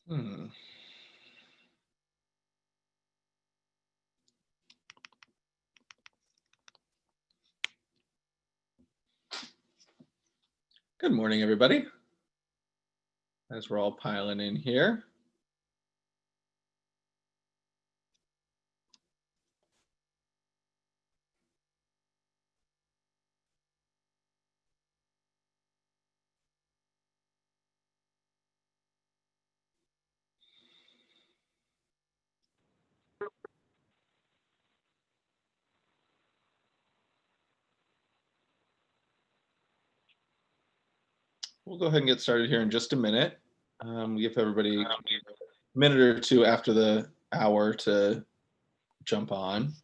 Hmm. Good morning, everybody. As we're all piling in here. We'll go ahead and get started here in just a minute. Give everybody a minute or two after the hour to jump on.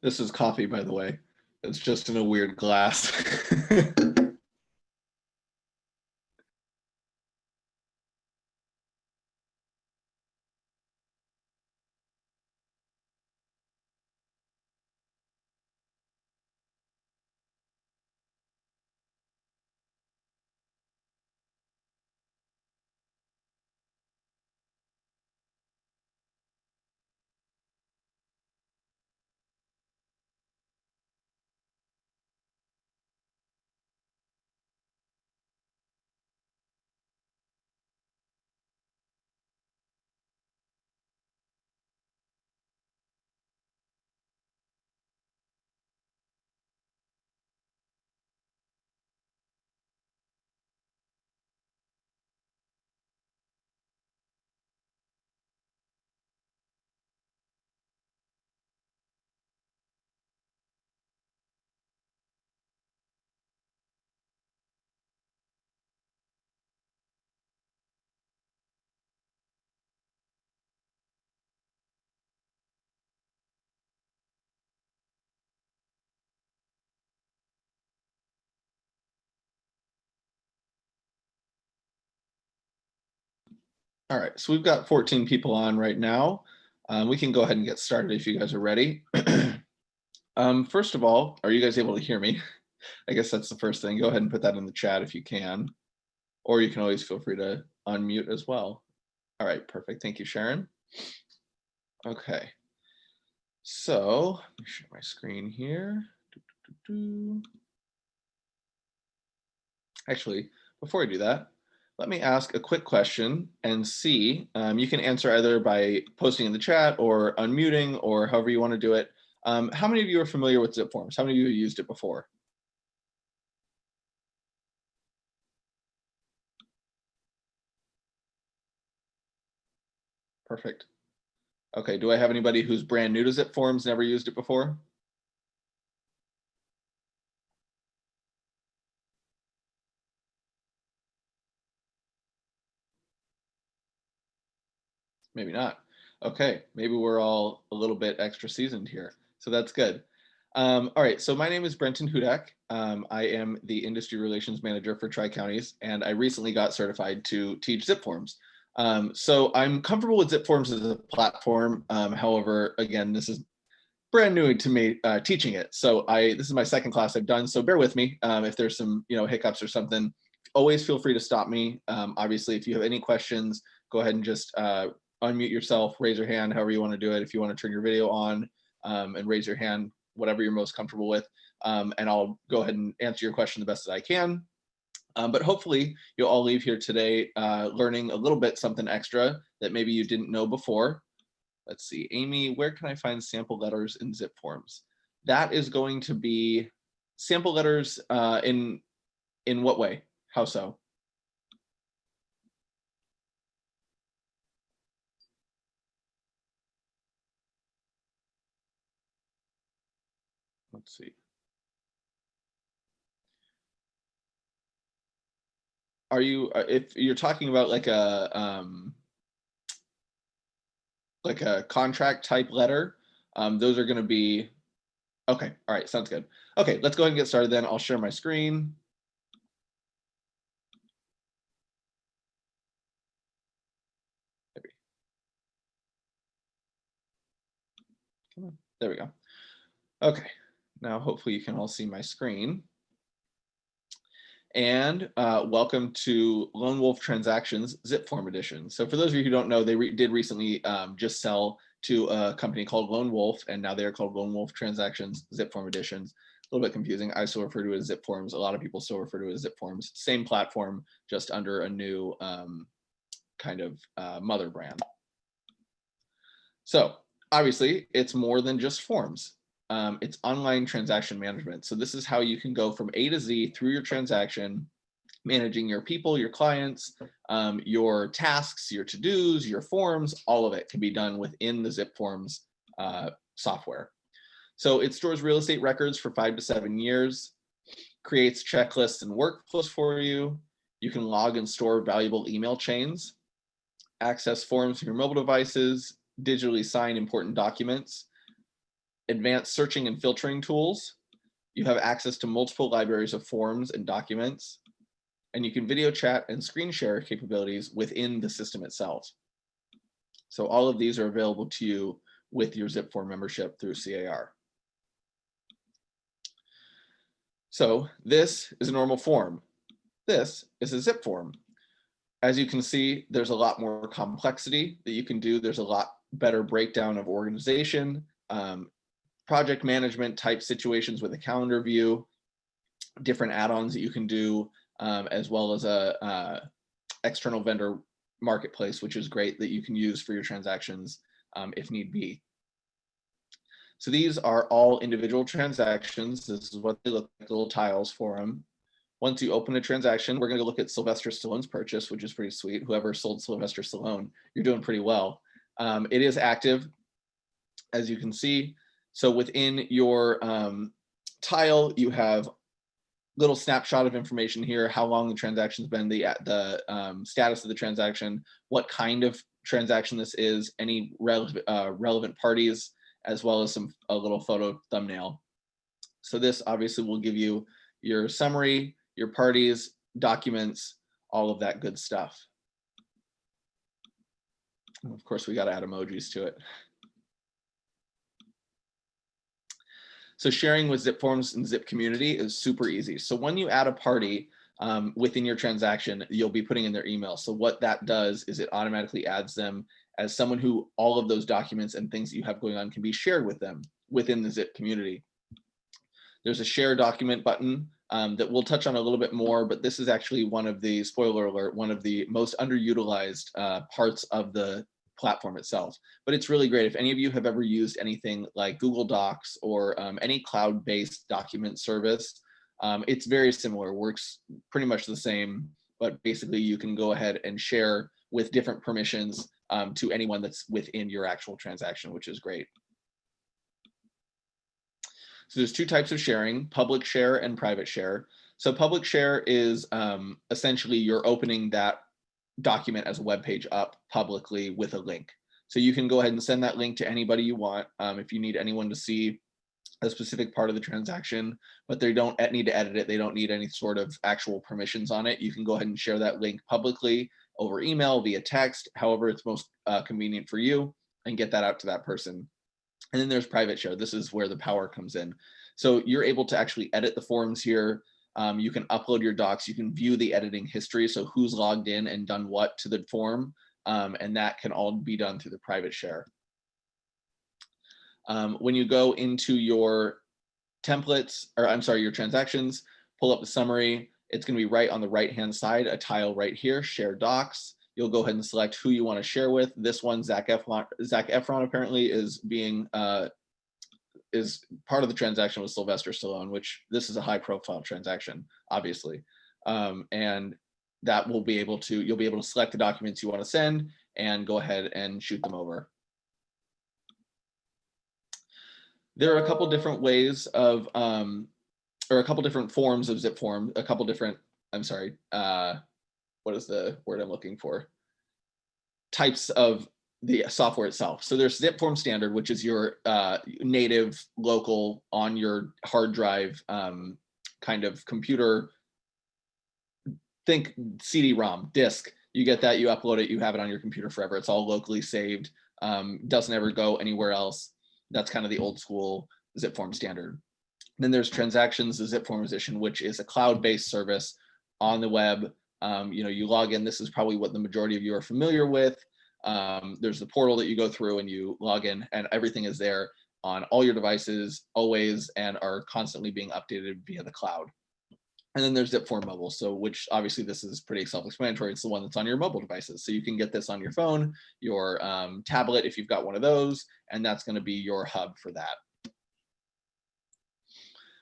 This is coffee, by the way. It's just in a weird glass. All right, so we've got 14 people on right now. We can go ahead and get started if you guys are ready. First of all, are you guys able to hear me? I guess that's the first thing. Go ahead and put that in the chat if you can, or you can always feel free to unmute as well. All right, perfect. Thank you, Sharon. Okay, so let me share my screen here. Actually, before I do that, let me ask a quick question and see. You can answer either by posting in the chat or unmuting or however you want to do it. How many of you are familiar with ZipForms? How many of you have used it before? Perfect. Okay, do I have anybody who's brand new to ZipForms, never used it before? Maybe not. Okay, maybe we're all a little bit extra seasoned here, so that's good. All right, so my name is Brenton Hudak. I am the Industry Relations Manager for Tri-Counties, and I recently got certified to teach ZipForms. So I'm comfortable with ZipForms as a platform. However, again, this is brand new to me teaching it. So this is my second class I've done, so bear with me if there's some hiccups or something. Always feel free to stop me. Obviously, if you have any questions, go ahead and just unmute yourself, raise your hand, however you want to do it. If you want to turn your video on and raise your hand, whatever you're most comfortable with, and I'll go ahead and answer your question the best that I can. But hopefully you'll all leave here today learning a little bit something extra that maybe you didn't know before. Let's see, Amy, where can I find sample letters in ZipForms? That is going to be sample letters in what way? How so? Let's see. Are you, if you're talking about like a contract type letter, those are going to be, okay, all right, sounds good. Okay, let's go ahead and get started then. I'll share my screen. There we go. Okay, now hopefully you can all see my screen. And welcome to Lone Wolf Transactions ZipForm Edition. So for those of you who don't know, they did recently just sell to a company called Lone Wolf, and now they're called Lone Wolf Transactions ZipForm Editions. A little bit confusing. I still refer to it as ZipForms. A lot of people still refer to it as ZipForms. Same platform, just under a new kind of mother brand. So obviously, it's more than just forms. It's online transaction management. So this is how you can go from A to Z through your transaction, managing your people, your clients, your tasks, your to-dos, your forms, all of it can be done within the ZipForms software. So it stores real estate records for 5 to 7 years, creates checklists and workflows for you. You can log and store valuable email chains, access forms from your mobile devices, digitally sign important documents, advanced searching and filtering tools. You have access to multiple libraries of forms and documents, and you can video chat and screen share capabilities within the system itself. So all of these are available to you with your ZipForm membership through CAR. So this is a normal form. This is a ZipForm. As you can see, there's a lot more complexity that you can do. There's a lot better breakdown of organization, project management type situations with a calendar view, different add-ons that you can do, as well as a external vendor marketplace, which is great that you can use for your transactions if need be. So these are all individual transactions. This is what they look like, little tiles for them. Once you open a transaction, we're going to look at Sylvester Stallone's purchase, which is pretty sweet. Whoever sold Sylvester Stallone, you're doing pretty well. It is active, as you can see. So within your tile, you have little snapshot of information here, how long the transaction's been, the status of the transaction, what kind of transaction this is, any relevant parties, as well as a little photo thumbnail. So this obviously will give you your summary, your parties, documents, all of that good stuff. And of course, we got to add emojis to it. So sharing with ZipForms and Zip Community is super easy. So when you add a party within your transaction, you'll be putting in their email. So what that does is it automatically adds them as someone who all of those documents and things that you have going on can be shared with them within the Zip community. There's a share document button that we'll touch on a little bit more, but this is actually one of the, spoiler alert, one of the most underutilized parts of the platform itself. But it's really great. If any of you have ever used anything like Google Docs or any cloud-based document service, it's very similar, works pretty much the same, but basically you can go ahead and share with different permissions to anyone that's within your actual transaction, which is great. So there's two types of sharing, public share and private share. So public share is essentially you're opening that document as a web page up publicly with a link. So you can go ahead and send that link to anybody you want. If you need anyone to see a specific part of the transaction, but they don't need to edit it, they don't need any sort of actual permissions on it, you can go ahead and share that link publicly over email, via text, however it's most convenient for you, and get that out to that person. And then there's private share. This is where the power comes in. So you're able to actually edit the forms here. You can upload your docs. You can view the editing history. So who's logged in and done what to the form. And that can all be done through the private share. When you go into your templates, or I'm sorry, your transactions, pull up the summary. It's going to be right on the right-hand side, a tile right here, share docs. You'll go ahead and select who you want to share with. This one, Zac Efron apparently is is part of the transaction with Sylvester Stallone, which this is a high-profile transaction, obviously, and that will be able to, you'll be able to select the documents you want to send and go ahead and shoot them over. There are a couple different ways of, or a couple different forms of ZipForm, a couple different, I'm sorry, what is the word I'm looking for? Types of the software itself. So there's ZipForm Standard, which is your native, local, on your hard drive kind of computer. Think CD-ROM, disk. You get that, you upload it, you have it on your computer forever. It's all locally saved, doesn't ever go anywhere else. That's kind of the old school ZipForm standard. Then there's transactions, the ZipForm Edition, which is a cloud-based service on the web. You log in. This is probably what the majority of you are familiar with. There's the portal that you go through and you log in, and everything is there on all your devices always and are constantly being updated via the cloud. And then there's ZipForm Mobile, so which obviously this is pretty self-explanatory. It's the one that's on your mobile devices. So you can get this on your phone, your tablet, if you've got one of those, and that's going to be your hub for that.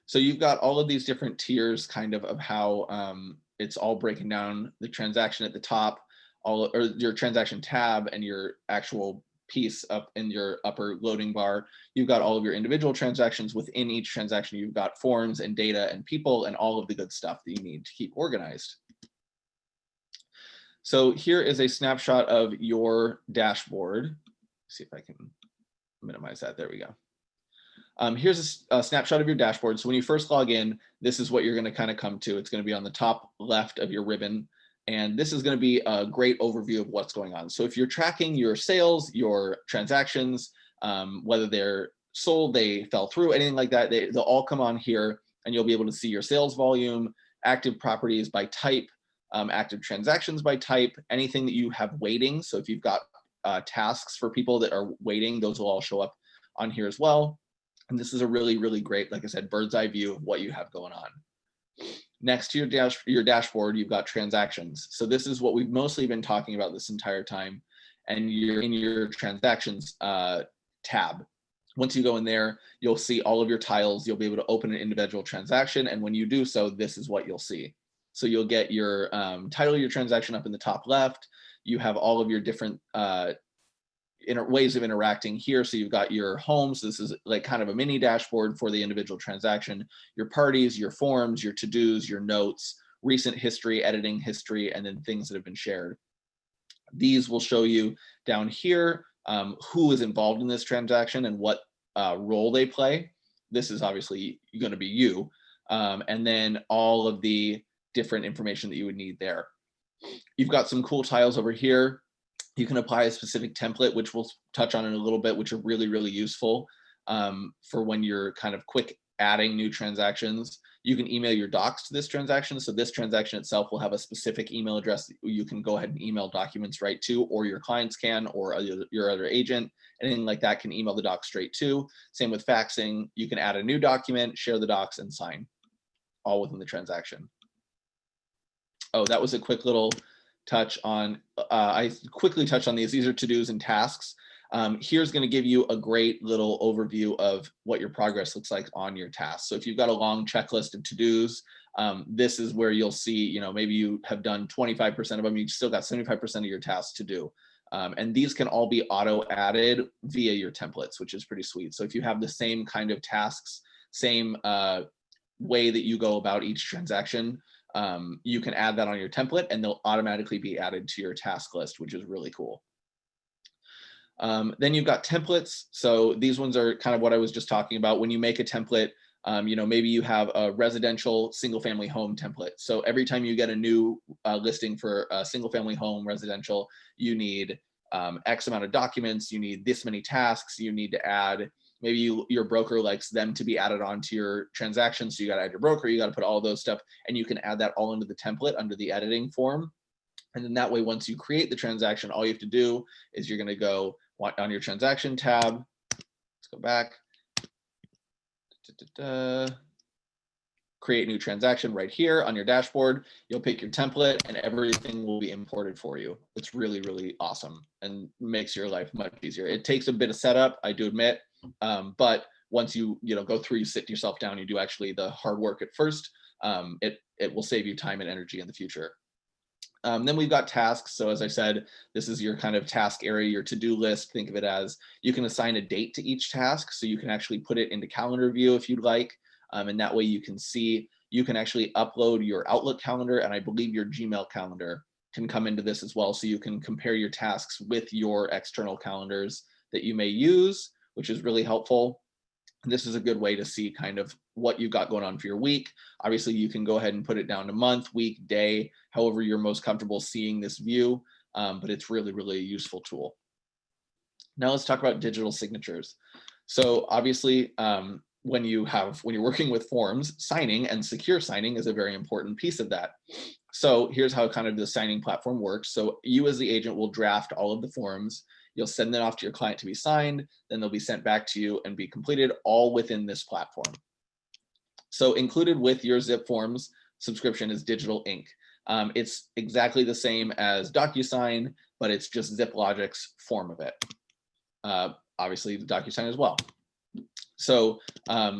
So you've got all of these different tiers kind of how it's all breaking down. The transaction at the top, or your transaction tab, and your actual piece up in your upper loading bar. You've got all of your individual transactions. Within each transaction, you've got forms and data and people and all of the good stuff that you need to keep organized. So here is a snapshot of your dashboard. Let's see if I can minimize that. There we go. Here's a snapshot of your dashboard. So when you first log in, this is what you're going to kind of come to. It's going to be on the top left of your ribbon. And this is going to be a great overview of what's going on. So if you're tracking your sales, your transactions, whether they're sold, they fell through, anything like that, they'll all come on here, and you'll be able to see your sales volume, active properties by type, active transactions by type, anything that you have waiting. So if you've got tasks for people that are waiting, those will all show up on here as well. And this is a really, really great, like I said, bird's eye view of what you have going on. Next to your dashboard, you've got transactions. So this is what we've mostly been talking about this entire time. And you're in your transactions tab. Once you go in there, you'll see all of your tiles. You'll be able to open an individual transaction. And when you do so, this is what you'll see. So you'll get your title of your transaction up in the top left. You have all of your different ways of interacting here. So you've got your home. So this is like kind of a mini dashboard for the individual transaction, your parties, your forms, your to-dos, your notes, recent history, editing history, and then things that have been shared. These will show you down here who is involved in this transaction and what role they play. This is obviously going to be you. And then all of the different information that you would need there. You've got some cool tiles over here. You can apply a specific template, which we'll touch on in a little bit, which are really, really useful for when you're kind of quick adding new transactions. You can email your docs to this transaction. So this transaction itself will have a specific email address that you can go ahead and email documents right to, or your clients can, or your other agent, anything like that can email the docs straight to. Same with faxing. You can add a new document, share the docs, and sign, all within the transaction. Oh, that was a quick little touch on, I quickly touched on these. These are to-dos and tasks. Here's going to give you a great little overview of what your progress looks like on your tasks. So if you've got a long checklist of to-dos, this is where you'll see, maybe you have done 25% of them, you've still got 75% of your tasks to do. And these can all be auto-added via your templates, which is pretty sweet. So if you have the same kind of tasks, same way that you go about each transaction, you can add that on your template and they'll automatically be added to your task list, which is really cool. Then you've got templates. So these ones are kind of what I was just talking about. When you make a template, maybe you have a residential single family home template. So every time you get a new listing for a single family home residential, you need X amount of documents, you need this many tasks, you need to add, maybe your broker likes them to be added onto your transaction. So you got to add your broker, you got to put all those stuff, and you can add that all into the template under the editing form. And then that way, once you create the transaction, all you have to do is you're going to go on your transaction tab. Let's go back. Create new transaction right here on your dashboard. You'll pick your template and everything will be imported for you. It's really, really awesome and makes your life much easier. It takes a bit of setup, I do admit, but once you go through, you sit yourself down, you do actually the hard work at first, it will save you time and energy in the future. Then we've got tasks. So as I said, this is your kind of task area, your to-do list. Think of it as you can assign a date to each task. So you can actually put it into calendar view if you'd like. And that way you can see, you can actually upload your Outlook calendar, and I believe your Gmail calendar can come into this as well. So you can compare your tasks with your external calendars that you may use, which is really helpful. This is a good way to see kind of what you've got going on for your week. Obviously, you can go ahead and put it down to month, week, day, however you're most comfortable seeing this view, but it's really, really a useful tool. Now let's talk about digital signatures. So obviously, when you're working with forms, signing and secure signing is a very important piece of that. So here's how kind of the signing platform works. So you as the agent will draft all of the forms. You'll send them off to your client to be signed, then they'll be sent back to you and be completed, all within this platform. So included with your ZipForms subscription is digital ink. It's exactly the same as DocuSign, but it's just ZipLogic's form of it. Obviously, the DocuSign as well. So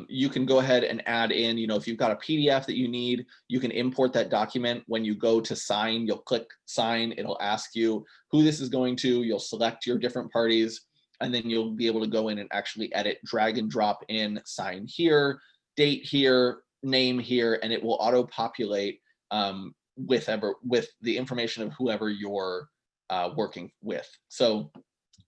you can go ahead and add in, if you've got a PDF that you need, you can import that document. When you go to sign, you'll click sign. It'll ask you who this is going to. You'll select your different parties, and then you'll be able to go in and actually edit, drag and drop in, sign here, date here, name here, and it will auto-populate with the information of whoever you're working with. So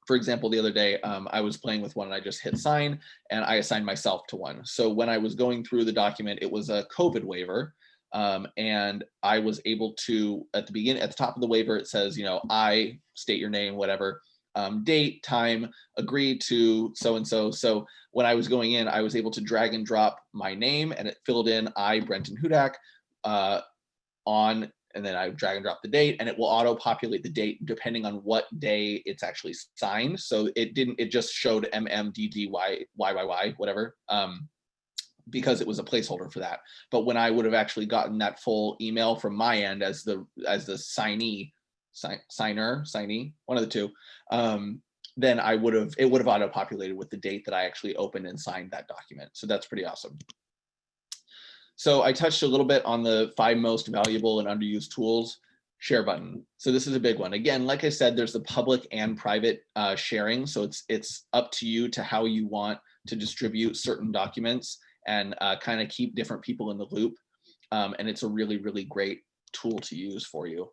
for example, the other day, I was playing with one and I just hit sign and I assigned myself to one. So when I was going through the document, it was a COVID waiver. And I was able to, at the top of the waiver, it says, I state your name, whatever, date, time, agree to so-and-so. So when I was going in, I was able to drag and drop my name and it filled in I, Brenton Hudak, and then I drag and drop the date, and it will auto populate the date depending on what day it's actually signed. So it just showed MMDDYYYY, whatever, because it was a placeholder for that. But when I would have actually gotten that full email from my end as the signee, one of the two, then it would have auto populated with the date that I actually opened and signed that document. So that's pretty awesome. So I touched a little bit on the 5 most valuable and underused tools. Share button. So this is a big one. Again, like I said, there's the public and private sharing. So it's up to you to how you want to distribute certain documents and kind of keep different people in the loop. And it's a really, really great tool to use for you.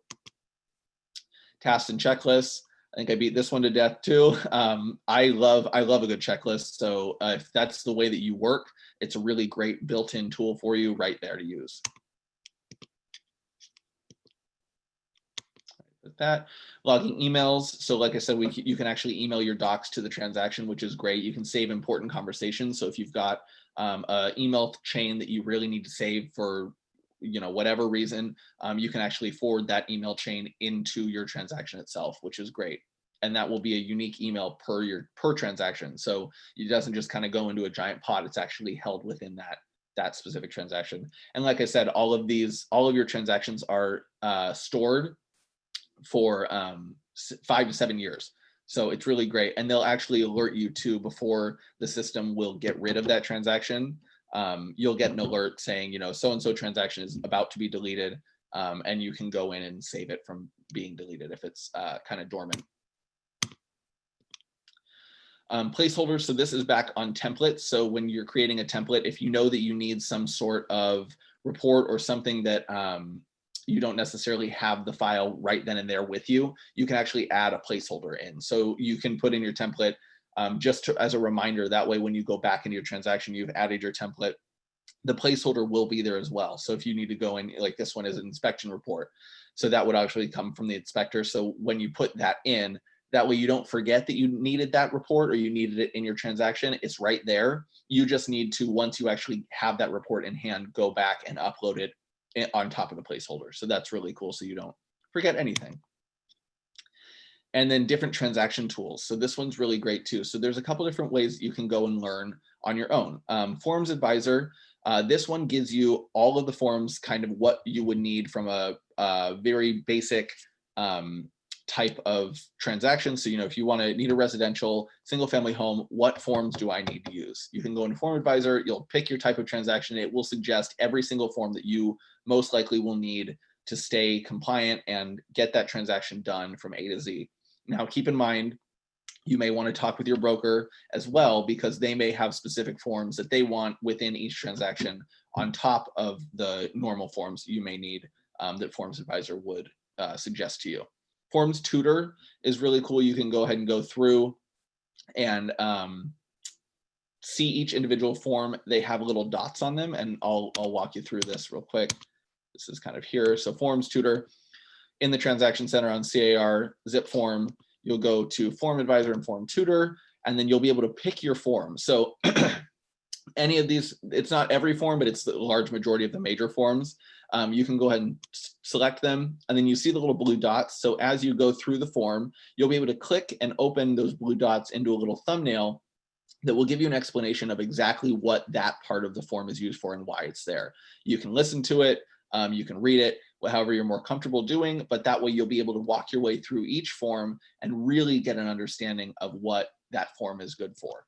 Tasks and checklists. I think I beat this one to death too. I love a good checklist. So if that's the way that you work, it's a really great built-in tool for you right there to use. With that, logging emails. So like I said, you can actually email your docs to the transaction, which is great. You can save important conversations. So if you've got an email chain that you really need to save for whatever reason, you can actually forward that email chain into your transaction itself, which is great. And that will be a unique email per transaction. So it doesn't just kind of go into a giant pot. It's actually held within that specific transaction. And like I said, all of your transactions are stored for 5 to 7 years. So it's really great. And they'll actually alert you too before the system will get rid of that transaction. You'll get an alert saying, so-and-so transaction is about to be deleted. And you can go in and save it from being deleted if it's kind of dormant. Placeholders. So this is back on templates. So when you're creating a template, if you know that you need some sort of report or something that you don't necessarily have the file right then and there with you, you can actually add a placeholder in. So you can put in your template as a reminder. That way, when you go back into your transaction, you've added your template. The placeholder will be there as well. So if you need to go in, like this one is an inspection report. So that would actually come from the inspector. So when you put that in, that way you don't forget that you needed that report or you needed it in your transaction. It's right there. You just need to, once you actually have that report in hand, go back and upload it on top of the placeholder. So that's really cool. So you don't forget anything. And then different transaction tools. So this one's really great too. So there's a couple different ways you can go and learn on your own. Forms Advisor. This one gives you all of the forms, kind of what you would need from a very basic type of transaction. So, if you need a residential single family home, what forms do I need to use? You can go into Form Advisor, you'll pick your type of transaction. It will suggest every single form that you most likely will need to stay compliant and get that transaction done from A to Z. Now, keep in mind, you may want to talk with your broker as well, because they may have specific forms that they want within each transaction on top of the normal forms you may need that Forms Advisor would suggest to you. Forms Tutor is really cool. You can go ahead and go through and see each individual form. They have little dots on them, and I'll walk you through this real quick. This is kind of here. So Forms Tutor in the Transaction Center on CAR ZipForm, you'll go to Form Advisor and Form Tutor. and then you'll be able to pick your form. So any of these, it's not every form, but it's the large majority of the major forms. You can go ahead and select them, and then you see the little blue dots. So as you go through the form, you'll be able to click and open those blue dots into a little thumbnail that will give you an explanation of exactly what that part of the form is used for and why it's there. You can listen to it, you can read it, however you're more comfortable doing, but that way you'll be able to walk your way through each form and really get an understanding of what that form is good for.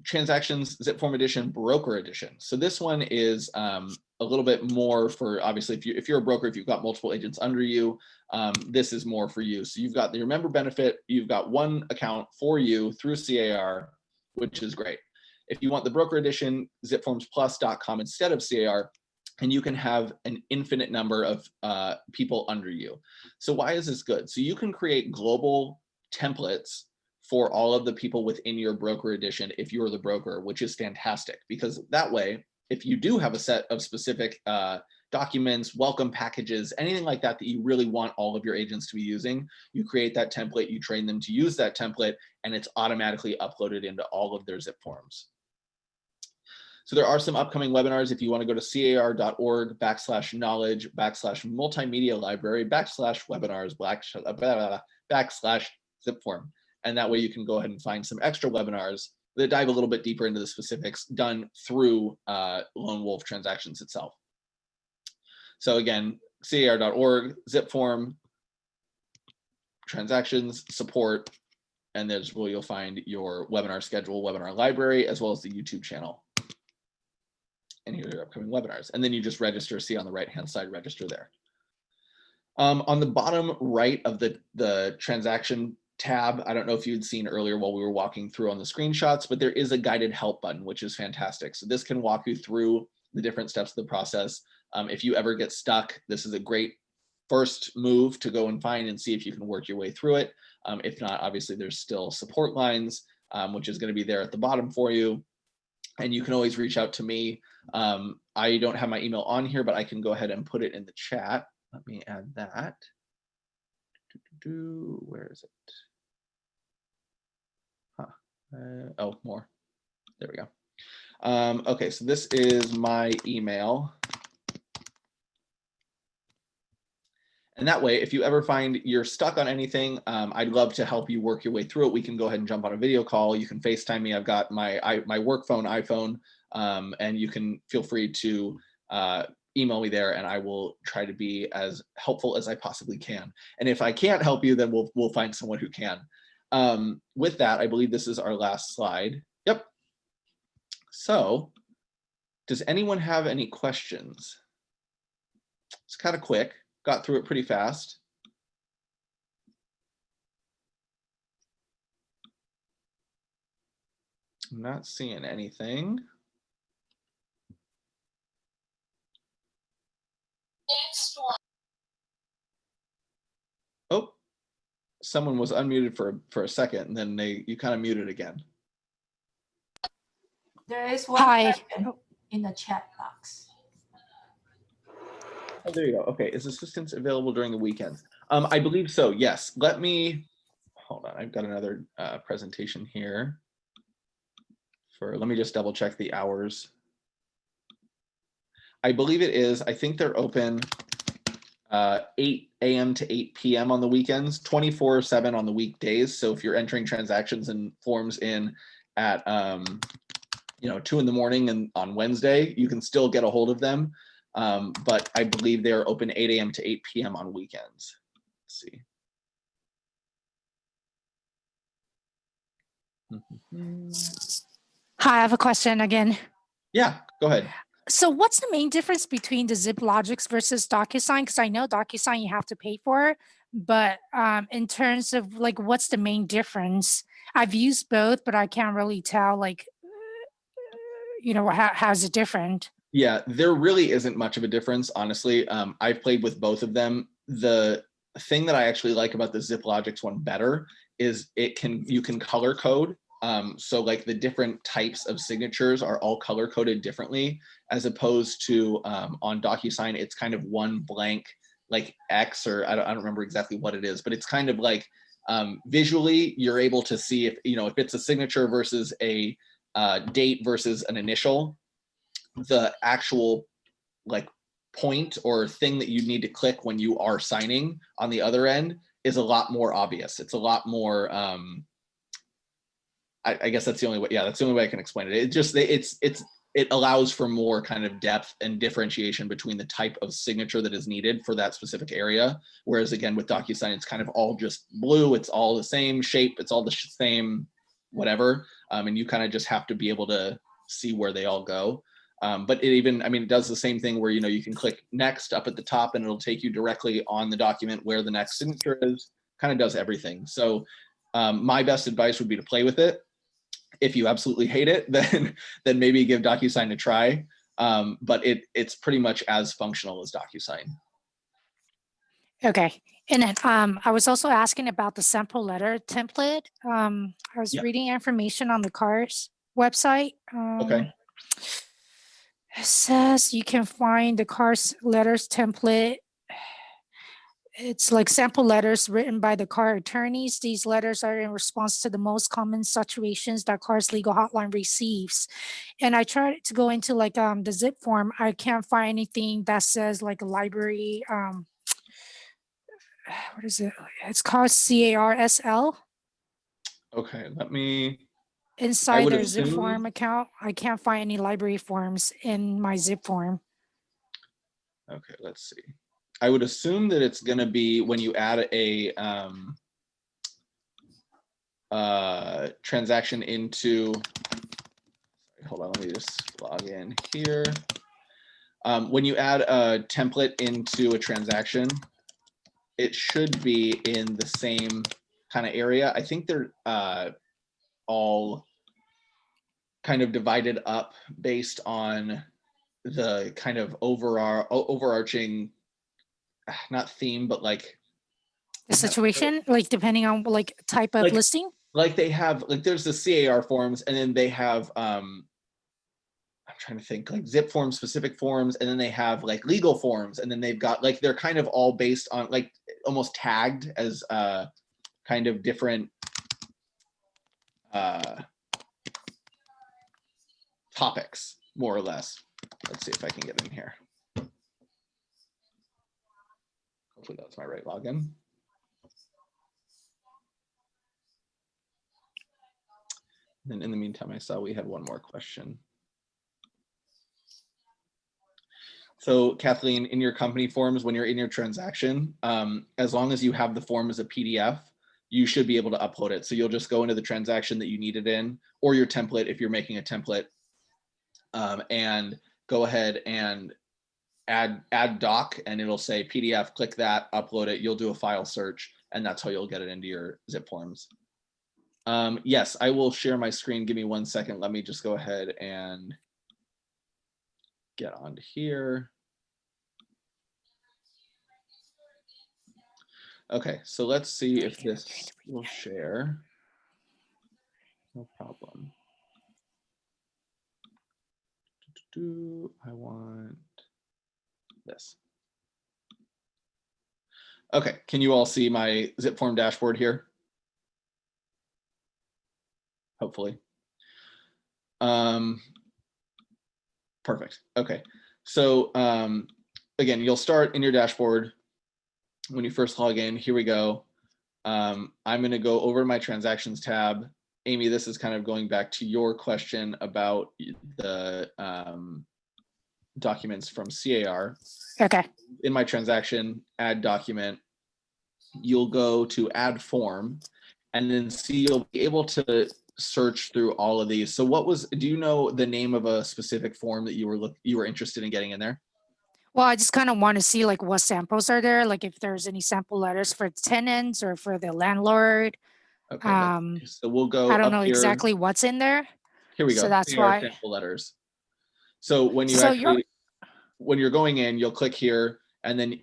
Transactions, ZipForm Edition, Broker Edition. So this one is a little bit more for, obviously, if you're a broker, if you've got multiple agents under you, this is more for you. So you've got your member benefit, you've got one account for you through CAR, which is great. If you want the Broker Edition, zipformsplus.com instead of CAR, and you can have an infinite number of people under you. So why is this good? So you can create global templates for all of the people within your Broker Edition if you're the broker, which is fantastic, because that way, if you do have a set of specific documents, welcome packages, anything like that that you really want all of your agents to be using, you create that template, you train them to use that template, and it's automatically uploaded into all of their zip forms. So there are some upcoming webinars. If you want to go to car.org/knowledge/multimedia library/webinars/ZipForm. And that way you can go ahead and find some extra webinars that dive a little bit deeper into the specifics done through Lone Wolf Transactions itself. So again, car.org, ZipForm, transactions, support, and there's where you'll find your webinar schedule, webinar library, as well as the YouTube channel. And here are your upcoming webinars. And then you just register, see on the right-hand side, register there. On the bottom right of the transaction tab, I don't know if you'd seen earlier while we were walking through on the screenshots, but there is a guided help button, which is fantastic. So this can walk you through the different steps of the process. If you ever get stuck, this is a great first move to go and find and see if you can work your way through it. If not, obviously there's still support lines, which is going to be there at the bottom for you. And you can always reach out to me. I don't have my email on here, but I can go ahead and put it in the chat. Let me add that. Where is it? Oh, more. There we go. Okay, so this is my email. And that way, if you ever find you're stuck on anything, I'd love to help you work your way through it. We can go ahead and jump on a video call. You can FaceTime me. I've got my work phone, iPhone, and you can feel free to email me there, and I will try to be as helpful as I possibly can. And if I can't help you, then we'll find someone who can. With that, I believe this is our last slide. Yep. So, does anyone have any questions? It's kind of quick. Got through it pretty fast. I'm not seeing anything. Next one. Oh, someone was unmuted for a second, and then you kind of muted again. There is one question in the chat box. Oh, there you go. Okay, is assistance available during the weekends? I believe so, yes. Let me, hold on, I've got another presentation here. Let me just double check the hours. I believe it is, I think they're open 8 a.m. to 8 p.m. on the weekends, 24/7 on the weekdays. So if you're entering transactions and forms in at 2 in the morning and on Wednesday, you can still get a hold of them. But I believe they're open 8 a.m. to 8 p.m. on weekends. Let's see. Hi, I have a question again. Yeah, go ahead. So what's the main difference between the ZipLogics versus DocuSign? Because I know DocuSign you have to pay for, but in terms of like, what's the main difference? I've used both, but I can't really tell, like, how's it different? Yeah, there really isn't much of a difference, honestly. I've played with both of them. The thing that I actually like about the ZipLogics one better is you can color code. So like the different types of signatures are all color coded differently, as opposed to on DocuSign, it's kind of one blank like X, or I don't remember exactly what it is, but it's kind of like Visually, you're able to see if, if it's a signature versus a date versus an initial, the actual like point or thing that you need to click when you are signing on the other end is a lot more obvious. It's a lot more, I guess that's the only way. Yeah, that's the only way I can explain it. It just, it allows for more kind of depth and differentiation between the type of signature that is needed for that specific area. Whereas again, with DocuSign, it's kind of all just blue. It's all the same shape. It's all the same whatever. And you kind of just have to be able to see where they all go. But it even, I mean, it does the same thing where, you can click next up at the top and it'll take you directly on the document where the next signature is, kind of does everything. So my best advice would be to play with it. If you absolutely hate it, then maybe give DocuSign a try. But it's pretty much as functional as DocuSign. Okay. And then I was also asking about the sample letter template. I was reading information on the CARS website. Okay. It says you can find the CARS letters template. It's like sample letters written by the CAR attorneys. These letters are in response to the most common situations that CAR's legal hotline receives. And I tried to go into like the ZipForm. I can't find anything that says like a library. What is it? It's called CARSL. Okay, let me. Inside their ZipForm account, I can't find any library forms in my ZipForm. Okay, let's see. I would assume that it's going to be when you add a transaction into, hold on, let me just log in here. When you add a template into a transaction, it should be in the same kind of area. I think they're all kind of divided up based on the kind of overarching, not theme, but like the situation, like depending on like type of listing. Like they have, like there's the CAR forms, and then they have I'm trying to think, like ZipForm specific forms, and then they have like legal forms, and then they've got like, they're kind of all based on like almost tagged as kind of different topics, more or less. Let's see if I can get in here. Hopefully that's my right login. And in the meantime, I saw we had one more question. So Kathleen, in your company forms, when you're in your transaction, as long as you have the form as a PDF, you should be able to upload it. So you'll just go into the transaction that you need it in, or your template if you're making a template, and go ahead and add doc, and it'll say PDF, click that, upload it, you'll do a file search, and that's how you'll get it into your ZipForms. Yes, I will share my screen. Give me 1 second. Let me just go ahead and get onto here. Okay, so let's see if this will share. No problem. I want this. Okay, can you all see my ZipForm dashboard here? Hopefully. Perfect. Okay, so again, you'll start in your dashboard when you first log in. Here we go. I'm going to go over to my transactions tab. Amy, this is kind of going back to your question about the documents from CAR. Okay. In my transaction, add document, you'll go to add form, and then see, you'll be able to search through all of these. So do you know the name of a specific form that you were interested in getting in there? Well, I just kind of want to see like what samples are there, like if there's any sample letters for tenants or for the landlord. Okay, so we'll go. I don't know exactly what's in there. Here we go. So that's why sample letters. So when you when you're going in, you'll click here, and then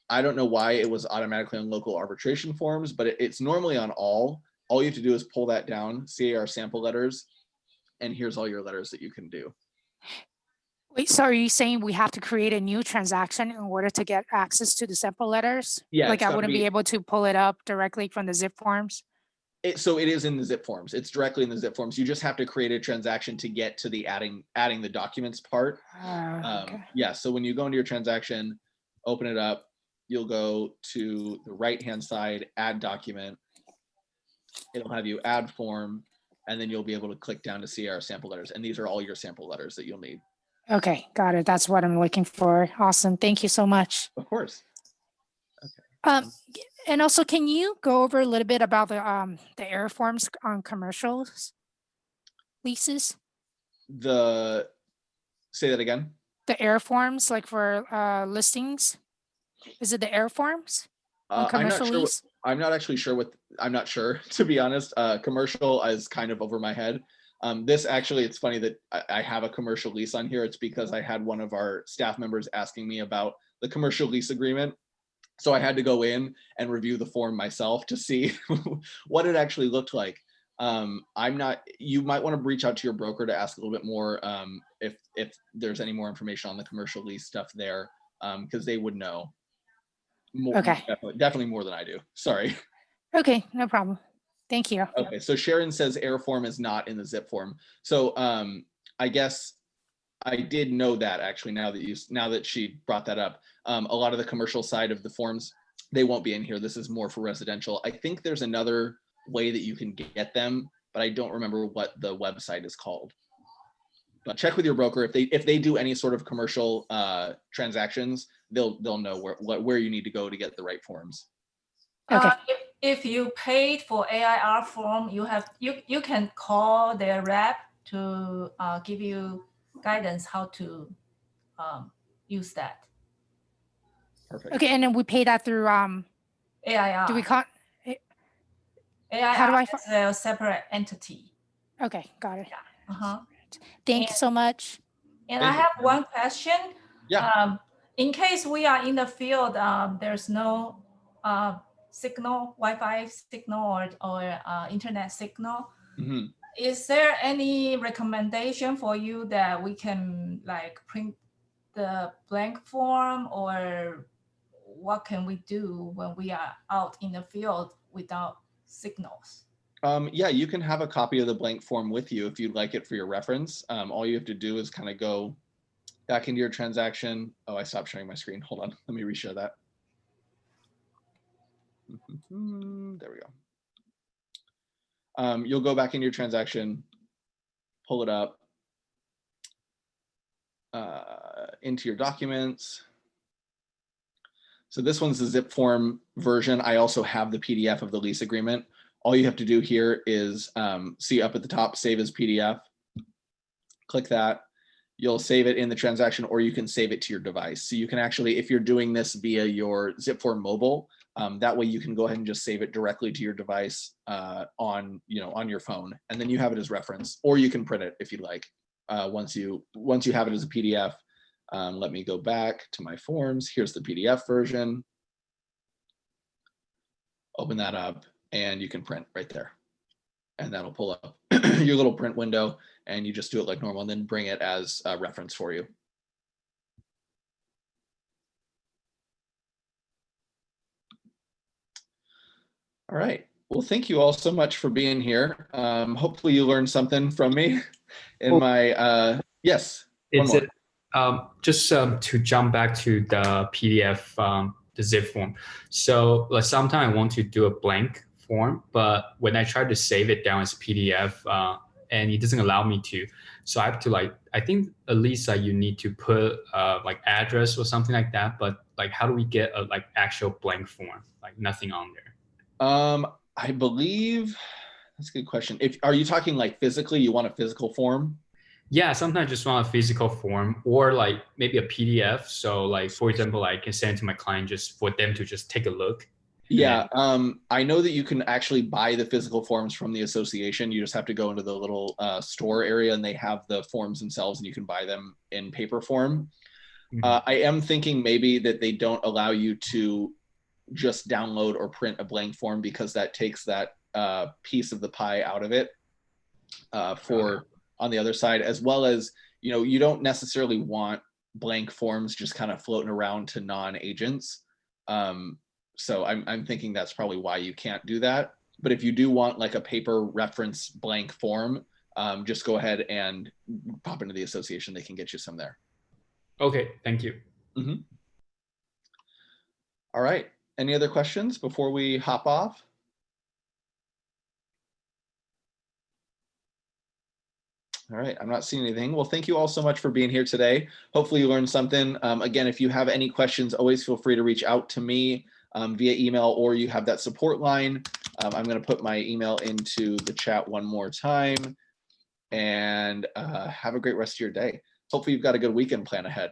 I don't know why it was automatically on local arbitration forms, but it's normally on all. All you have to do is pull that down, CAR sample letters, and here's all your letters that you can do. Wait, so are you saying we have to create a new transaction in order to get access to the sample letters? Yeah, Like it's I got to wouldn't be be. able to pull it up directly from the zip forms? So it is in the zip forms. It's directly in the zip forms. You just have to create a transaction to get to the adding the documents part. Okay. Yeah. So when you go into your transaction, open it up, you'll go to the right-hand side, add document. It'll have you add form, and then you'll be able to click down to see our sample letters. And these are all your sample letters that you'll need. Okay, got it. That's what I'm looking for. Awesome. Thank you so much. Of course. And also, can you go over a little bit about the error forms on commercials leases? Say that again. The error forms, like for listings, is it the error forms on commercial lease? I'm not actually sure I'm not sure, to be honest. Commercial is kind of over my head. This actually, it's funny that I have a commercial lease on here. It's because I had one of our staff members asking me about the commercial lease agreement. So I had to go in and review the form myself to see what it actually looked like. You might want to reach out to your broker to ask a little bit more if there's any more information on the commercial lease stuff there, because they would know more. Okay. Definitely more than I do. Sorry. Okay, no problem. Thank you. Okay, so Sharon says error form is not in the zip form. So I guess I did know that actually now that she brought that up. A lot of the commercial side of the forms, they won't be in here. This is more for residential. I think there's another way that you can get them, but I don't remember what the website is called. But check with your broker if they do any sort of commercial transactions, they'll know where you need to go to get the right forms. Okay. If you paid for AIR form, you can call their rep to give you guidance how to use that. Perfect. Okay, and then we pay that through AIR. do we call AIR how do I is a separate entity. Okay, got it. Uh-huh. Thank you so much. And I have one question. Yeah. In case we are in the field, there's no signal, Wi-Fi signal or internet signal. Mm-hmm. Is there any recommendation for you that we can like print the blank form, or what can we do when we are out in the field without signals? Yeah, you can have a copy of the blank form with you if you'd like it for your reference. All you have to do is kind of go back into your transaction. Oh, I stopped sharing my screen. Hold on. Let me reshare that. There we go. You'll go back into your transaction, pull it up into your documents. So this one's the ZipForm version. I also have the PDF of the lease agreement. All you have to do here is see up at the top, save as PDF. Click that. You'll save it in the transaction, or you can save it to your device. So you can actually, if you're doing this via your ZipForm mobile, that way you can go ahead and just save it directly to your device on your phone, and then you have it as reference, or you can print it if you'd like. Once you have it as a PDF, let me go back to my forms. Here's the PDF version. Open that up, and you can print right there, and that'll pull up your little print window, and you just do it like normal, and then bring it as a reference for you. All right. Well, thank you all so much for being here. Hopefully you learned something from me in my, yes. Just to jump back to the PDF, the zip form. So like sometimes I want to do a blank form, but when I try to save it down as PDF, and it doesn't allow me to, so I have to I think at least you need to put like address or something like that. But like, how do we get a actual blank form, like nothing on there? I believe that's a good question. Are you talking like physically, you want a physical form? Yeah, sometimes I just want a physical form, or like maybe a PDF. So like, for example, I can send it to my client just for them to just take a look. Yeah, I know that you can actually buy the physical forms from the association. You just have to go into the little store area, and they have the forms themselves, and you can buy them in paper form. Mm-hmm. I am thinking maybe that they don't allow you to just download or print a blank form, because that takes that piece of the pie out of it on the other side, as well as you know, you don't necessarily want blank forms just kind of floating around to non-agents. So I'm thinking that's probably why you can't do that. But if you do want like a paper reference blank form, just go ahead and pop into the association. They can get you some there. Okay, thank you. Mm-hmm. All right. Any other questions before we hop off? All right, I'm not seeing anything. Well, thank you all so much for being here today. Hopefully you learned something. Again, if you have any questions, always feel free to reach out to me via email, or you have that support line. I'm going to put my email into the chat one more time, and have a great rest of your day. Hopefully you've got a good weekend plan ahead.